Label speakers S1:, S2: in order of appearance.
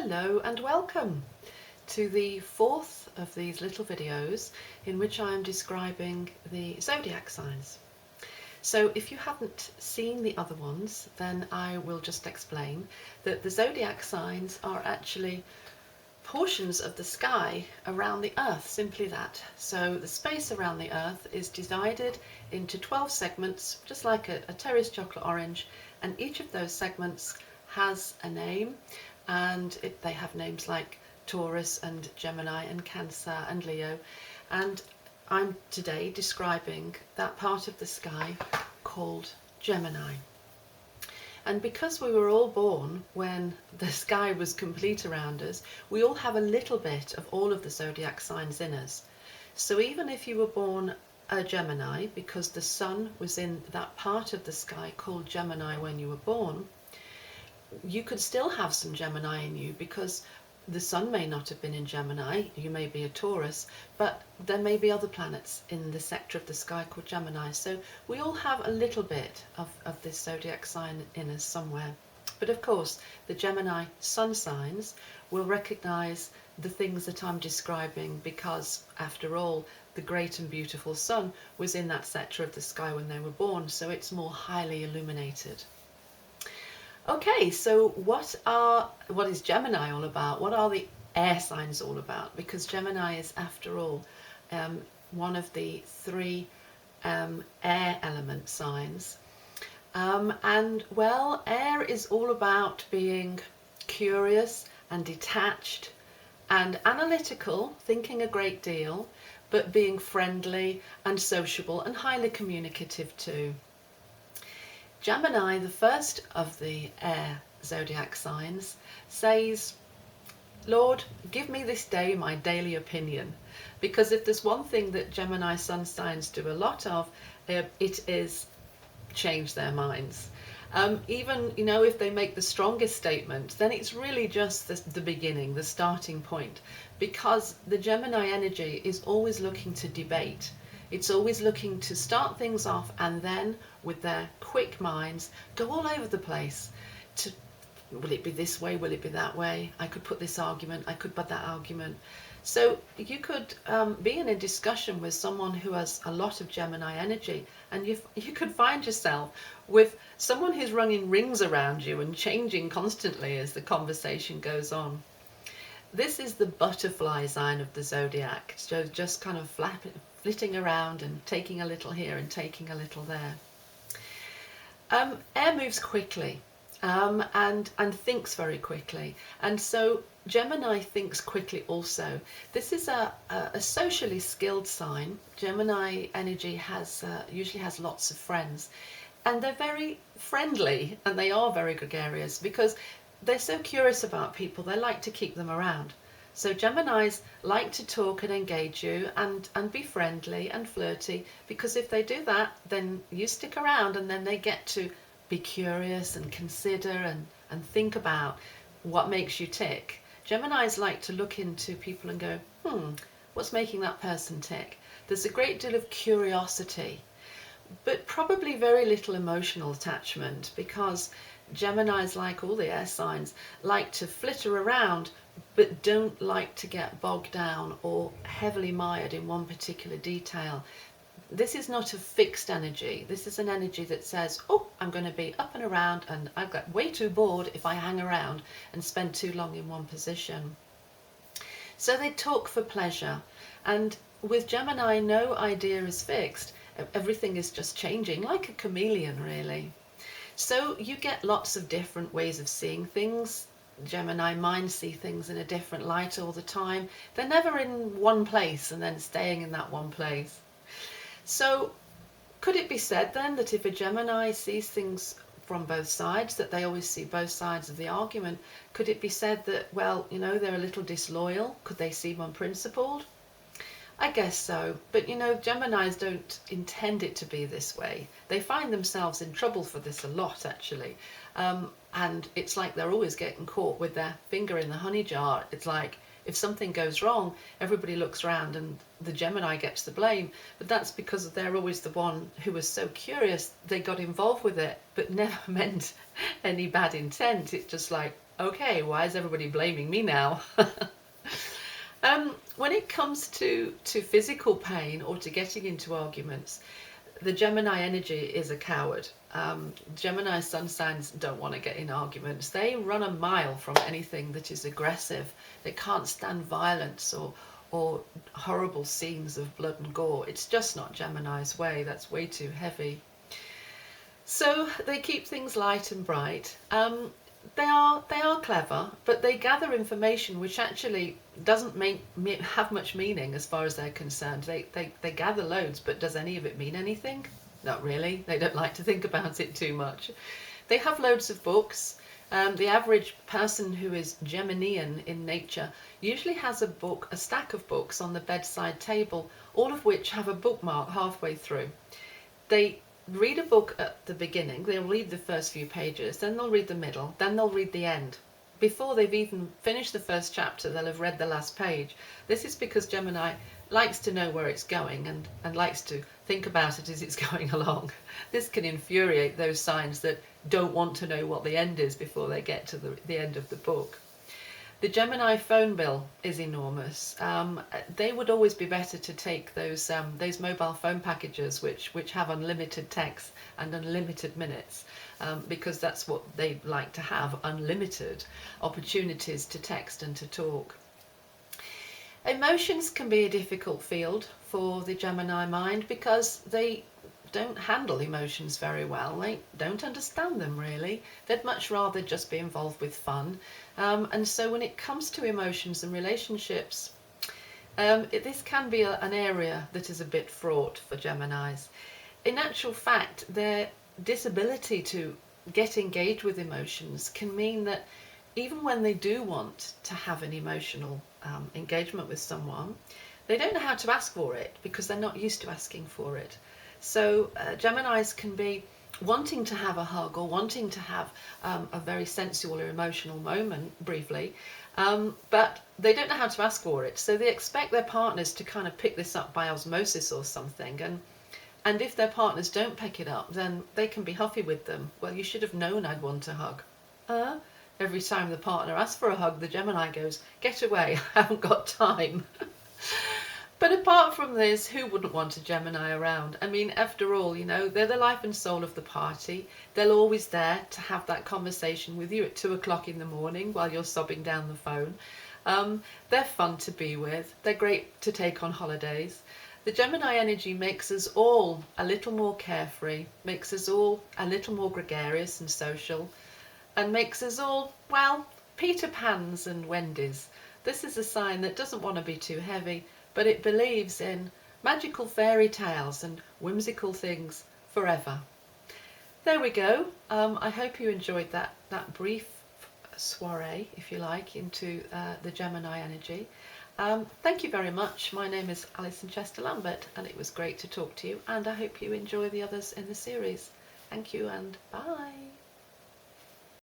S1: Hello and welcome to the fourth of these little videos in which I am describing the zodiac signs. So if you haven't seen the other ones, then I will just explain that the zodiac signs are actually portions of the sky around the Earth, simply that. So the space around the Earth is divided into 12 segments, just like a Terry's chocolate orange, and each of those segments has a name, and they have names like Taurus and Gemini and Cancer and Leo, and I'm today describing that part of the sky called Gemini. And because we were all born when the sky was complete around us, we all have a little bit of all of the zodiac signs in us. So even if you were born a Gemini, because the sun was in that part of the sky called Gemini when you were born, you could still have some Gemini in you, because the sun may not have been in Gemini, you may be a Taurus, but there may be other planets in the sector of the sky called Gemini. So we all have a little bit of this zodiac sign in us somewhere. But of course, the Gemini Sun signs will recognize the things that I'm describing, because after all, the great and beautiful sun was in that sector of the sky when they were born, so it's more highly illuminated. Okay, so what is Gemini all about? What are the air signs all about? Because Gemini is, after all, one of the three air element signs. And well, air is all about being curious and detached and analytical, thinking a great deal, but being friendly and sociable and highly communicative too. Gemini, the first of the air zodiac signs, says, Lord, give me this day my daily opinion. Because if there's one thing that Gemini sun signs do a lot of, it is change their minds. Even, if they make the strongest statement, then it's really just the beginning, the starting point. Because the Gemini energy is always looking to debate. It's always looking to start things off and then, with their quick minds, go all over the place. Will it be this way? Will it be that way? I could put this argument, I could put that argument. So you could be in a discussion with someone who has a lot of Gemini energy, and you could find yourself with someone who's running rings around you and changing constantly as the conversation goes on. This is the butterfly sign of the zodiac, so just kind of flitting around and taking a little here and taking a little there. Air moves quickly and thinks very quickly, and so Gemini thinks quickly also. This is a socially skilled sign. Gemini energy usually has lots of friends, and they're very friendly and they are very gregarious because they're so curious about people. They like to keep them around. So Geminis like to talk and engage you and be friendly and flirty, because if they do that, then you stick around, and then they get to be curious and consider and think about what makes you tick. Geminis like to look into people and go, what's making that person tick? There's a great deal of curiosity, but probably very little emotional attachment, because Geminis, like all the air signs, like to flitter around, but don't like to get bogged down or heavily mired in one particular detail. This is not a fixed energy. This is an energy that says, I'm going to be up and around, and I get way too bored if I hang around and spend too long in one position. So they talk for pleasure. And with Gemini, no idea is fixed. Everything is just changing, like a chameleon, really. So you get lots of different ways of seeing things. Gemini minds see things in a different light all the time. They're never in one place and then staying in that one place. So could it be said then that if a Gemini sees things from both sides, that they always see both sides of the argument? Could it be said that, well, they're a little disloyal? Could they seem unprincipled? I guess so, but Geminis don't intend it to be this way. They find themselves in trouble for this a lot, actually. And it's like they're always getting caught with their finger in the honey jar. It's like, if something goes wrong, everybody looks around and the Gemini gets the blame. But that's because they're always the one who was so curious they got involved with it, but never meant any bad intent. It's just like, okay, why is everybody blaming me now? When it comes to physical pain or to getting into arguments, the Gemini energy is a coward. Gemini Sun signs don't want to get in arguments. They run a mile from anything that is aggressive. They can't stand violence or horrible scenes of blood and gore. It's just not Gemini's way. That's way too heavy. So they keep things light and bright. They are clever, but they gather information which actually doesn't have much meaning as far as they're concerned. They gather loads, but does any of it mean anything? Not really. They don't like to think about it too much. They have loads of books. The average person who is Geminian in nature usually has a stack of books on the bedside table, all of which have a bookmark halfway through. They read a book at the beginning, they'll read the first few pages, then they'll read the middle, then they'll read the end. Before they've even finished the first chapter, they'll have read the last page. This is because Gemini likes to know where it's going and likes to think about it as it's going along. This can infuriate those signs that don't want to know what the end is before they get to the end of the book. The Gemini phone bill is enormous. They would always be better to take those mobile phone packages which have unlimited text and unlimited minutes, because that's what they like to have, unlimited opportunities to text and to talk. Emotions can be a difficult field for the Gemini mind because they don't handle emotions very well. They don't understand them really. They'd much rather just be involved with fun. And so when it comes to emotions and relationships, this can be an area that is a bit fraught for Geminis. In actual fact, their disability to get engaged with emotions can mean that even when they do want to have an emotional engagement with someone, they don't know how to ask for it because they're not used to asking for it. So Geminis can be wanting to have a hug or wanting to have a very sensual or emotional moment briefly, but they don't know how to ask for it. So they expect their partners to kind of pick this up by osmosis or something. And if their partners don't pick it up, then they can be huffy with them. Well, you should have known I'd want a hug. Every time the partner asks for a hug, the Gemini goes, get away, I haven't got time. But apart from this, who wouldn't want a Gemini around? I mean, after all, you know, they're the life and soul of the party. They're always there to have that conversation with you at 2 o'clock in the morning while you're sobbing down the phone. They're fun to be with. They're great to take on holidays. The Gemini energy makes us all a little more carefree, makes us all a little more gregarious and social, and makes us all, well, Peter Pans and Wendy's. This is a sign that doesn't want to be too heavy, but it believes in magical fairy tales and whimsical things forever. There we go. I hope you enjoyed that brief soiree, if you like, into the Gemini energy. Thank you very much. My name is Alison Chester-Lambert, and it was great to talk to you, and I hope you enjoy the others in the series. Thank you and bye.